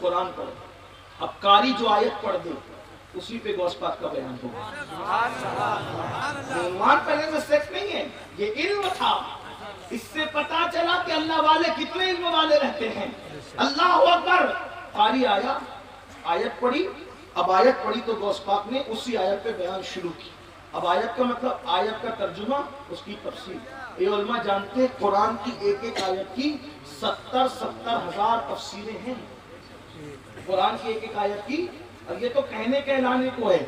قرآن پڑھو. اب قاری جو آیت پڑھ دے اسی پہ غوث پاک کا بیان ہوگا. ایمان پہلے سے سیکھ نہیں ہے، یہ علم تھا. اس سے پتا چلا کہ اللہ والے کتنے علم والے رہتے ہیں. اللہ اکبر. قاری آیا، آیت پڑھی. اب آیت پڑھی تو غوث پاک نے اسی آیت پہ بیان شروع کی. اب آیت کا مطلب، آیت کا ترجمہ، اس کی تفسیر. یہ علماء جانتے ہیں قرآن کی ایک ایک آیت کی 70,000 تفسیریں ہیں. قرآن کی ایک ایک آیت کی. اور یہ تو کہنے کہلانے کو ہے.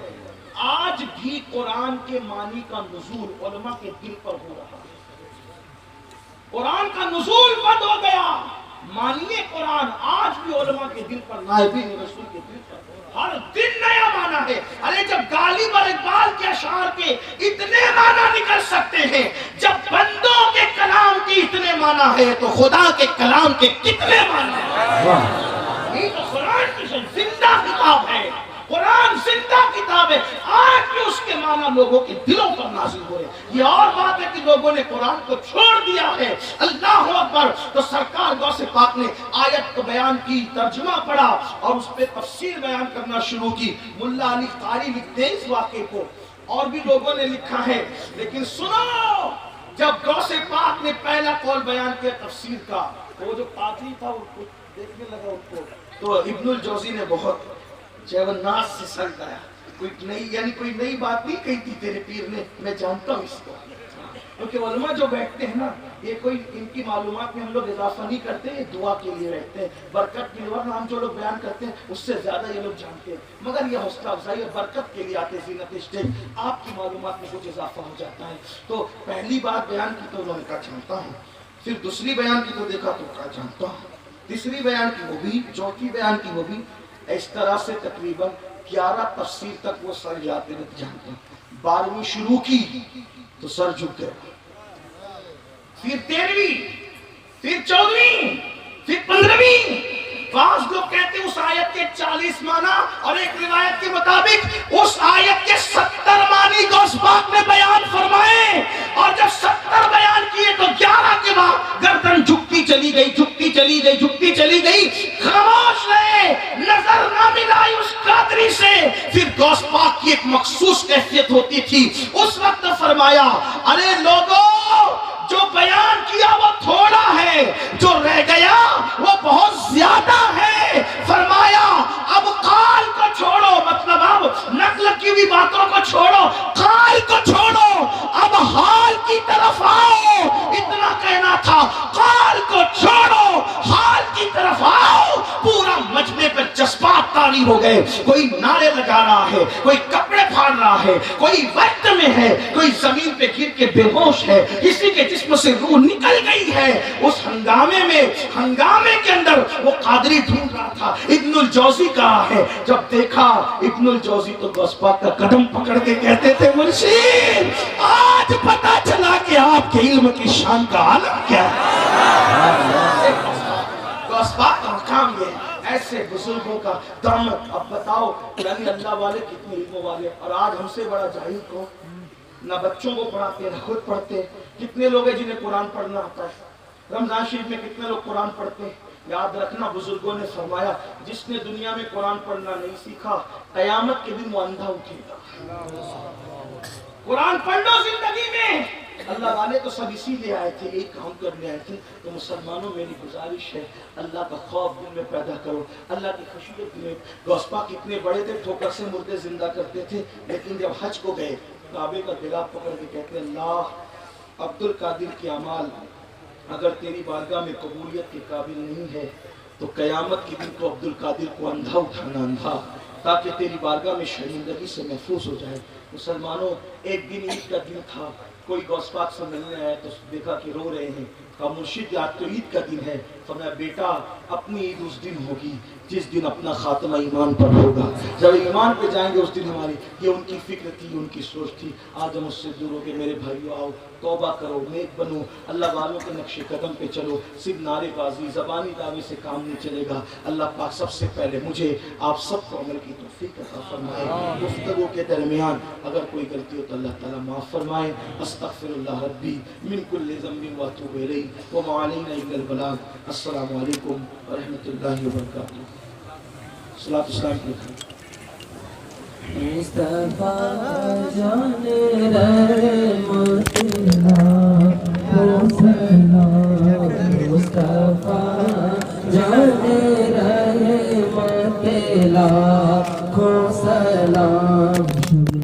آج بھی قرآن کے معنی کا نزول علماء کے دل پر ہو رہا ہے. قرآن کا نزول بند ہو گیا. معنی قرآن آج بھی علماء کے دل پر، نائبین رسول کے دل پر ہر دن نیا معنی ہے. ارے جب غالب اور اقبال کے اشعار کے اتنے معنی نکل سکتے ہیں، جب بندوں کے کلام کی اتنے معنی ہے تو خدا کے کلام کے کتنے معنی ہیں. یہ تو قرآن کی زندہ کتاب ہے. قرآن زندہ کتاب ہے. آج بھی اس کے معنی لوگوں کے دلوں پر نازل ہو رہے ہیں. یہ اور بات ہے کہ لوگوں نے قرآن کو چھوڑ دیا ہے. اللہ اکبر. تو سرکار غوث پاک نے آیت کو بیان کی، ترجمہ پڑھا اور اس پہ تفسیر بیان کرنا شروع کی. ملا علی قاری لکھتے ہیں اس واقعے کو، اور بھی لوگوں نے لکھا ہے. لیکن سنو، جب غوث پاک نے پہلا قول بیان کیا تفسیر کا، وہ جو پادری تھا ان کو دیکھنے لگا ان کو، تو ابن الجوزی نے بہت ناز سے سلطایا. کوئی نئی بات نہیں کہی تھی تیرے پیر نے، میں جانتا ہوں اس کو. کیونکہ علماء جو بیٹھتے ہیں نا، یہ کوئی ان کی معلومات میں ہم لوگ اضافہ نہیں کرتے، یہ دعا کے لیے رہتے ہیں، برکت کے لیے. ورنہ ہم جو لوگ بیان کرتے ہیں اس سے زیادہ یہ لوگ جانتے ہیں. مگر یہ حوصلہ افزائی اور برکت کے لیے آتے، زینت اسٹیج. آپ کی معلومات میں کچھ اضافہ ہو جاتا ہے. تو پہلی بات بیان کی تو انہوں نے کہا جانتا ہوں، پھر دوسری بیان کی تو دیکھا تو کہا جانتا ہوں، تیسری بیان کی وہ بھی، چوتھی بیان کی وہ بھی. اس طرح سے تقریباً 11 تفسیر تک وہ سر جاتے رہتے جانتے ہیں. 12ویں شروع کی تو سر جھک گیا، پھر 13ویں، پھر 14ویں، پھر 15ویں. بعض لوگ کہتے ہیں اس آیت کے 40 معنی، اور ایک روایت کے مطابق اس آیت کے 70 معنی غوث پاک نے بیان فرمائے. اور جب 70 بیان کیے تو 11 کے بعد گردن جھکتی چلی گئی، جھکتی چلی گئی، جھکتی چلی گئی. خاموش رہے، نظر نہ ملائی اس قادری سے. پھر غوث پاک کی ایک مخصوص کیفیت ہوتی تھی. اس وقت فرمایا، ارے لوگوں، جو بیان کیا وہ تھوڑا ہے، جو رہ گیا وہ بہت زیادہ ہے. فرمایا اب قال کو چھوڑو، مطلب اب نقل کی بھی باتوں کو چھوڑو، قال کو چھوڑو، اب حال کی طرف آؤ. اتنا کہنا تھا، قال کو چھوڑو، حال کی طرف آؤ. پورا مجمع پر جذبات طاری ہو گئے. کوئی نعرے لگا رہا ہے، کوئی کپڑے پھاڑ رہا ہے، کوئی وقت میں ہے، کوئی زمین پہ گر کے بے ہوش ہے، کسی کے جسم سے روح نکل گئی ہے. اس ہنگامے کے اندر وہ قادری ڈھونڈ رہا تھا. ابن الجوزی کہا ہے، جب دیکھا ابن الجوزی تو غوث پاک کا قدم پکڑ کے کہتے تھے، مرشد آج پتا چلا کہ آپ کے علم کی شان کا عالم کیا ہے. غوث پاک کا مقام یہ ہے. ایسے بزرگوں کا دامت. اب بتاؤ یعنی اللہ والے کتنے علم والے. اور آج ہم سے بڑا جاہل کو، نہ بچوں کو پڑھاتے نہ خود پڑھتے. کتنے لوگ ہیں جنہیں قرآن پڑھنا آتا ہے؟ رمضان شریف میں کتنے لوگ قرآن پڑھتے ہیں؟ یاد رکھنا، بزرگوں نے فرمایا جس نے دنیا میں قرآن پڑھنا نہیں سیکھا، قیامت کے دن وہ اندھا اٹھے گا. قرآن پڑھ لو زندگی میں. اللہ والے تو سب اسی لیے آئے تھے، ایک کام کرنے آئے تھے. تو مسلمانوں میری گزارش ہے، اللہ کا خوف دل میں پیدا کرو، اللہ کی خشیت دل میں. غوث پاک اتنے بڑے تھے، ٹھوکر سے مردے زندہ کرتے تھے. لیکن جب حج کو گئے، کعبے کا گرا پکڑ کے کہتے ہیں، اللہ عبد القادر کی اعمال اگر تیری بارگاہ میں قبولیت کے قابل نہیں ہے تو قیامت کے دن کو عبد القادر کو اندھا اٹھانا، اندھا، تاکہ تیری بارگاہ میں شرمندگی سے محفوظ ہو جائے. مسلمانوں، ایک دن عید کا دن تھا، کوئی غوث پاک سے ملنے آیا تو دیکھا کہ رو رہے ہیں. کہا مرشد آج تو عید کا دن ہے. فرمایا بیٹا اپنی عید اس دن ہوگی جس دن اپنا خاتمہ ایمان پر ہوگا. جب ایمان پہ جائیں گے اس دن ہماری. یہ ان کی فکر تھی، ان کی سوچ تھی. آج ہم اس سے دور ہو کے میرے بھائیو آؤ، توبہ کرو، نیک بنو، اللہ والوں کے نقش قدم پہ چلو. صرف نعرے بازی، زبانی دعوے سے کام نہیں چلے گا. اللہ پاک سب سے پہلے مجھے آپ سب کو عمل کی توفیق عطا فرمائے. گفتگو کے درمیان اگر کوئی غلطی ہو تو اللہ تعالیٰ معاف فرمائے. استغفر اللہ ربی من کل ذنب واتوب الیہ وما علینا الا البلاغ. السلام علیکم ورحمۃ اللہ وبرکاتہ. صلاۃ السلام کی مصطفیٰ جان رحمت لاکھوں سلام، مصطفیٰ جان رحمت لاکھوں سلام،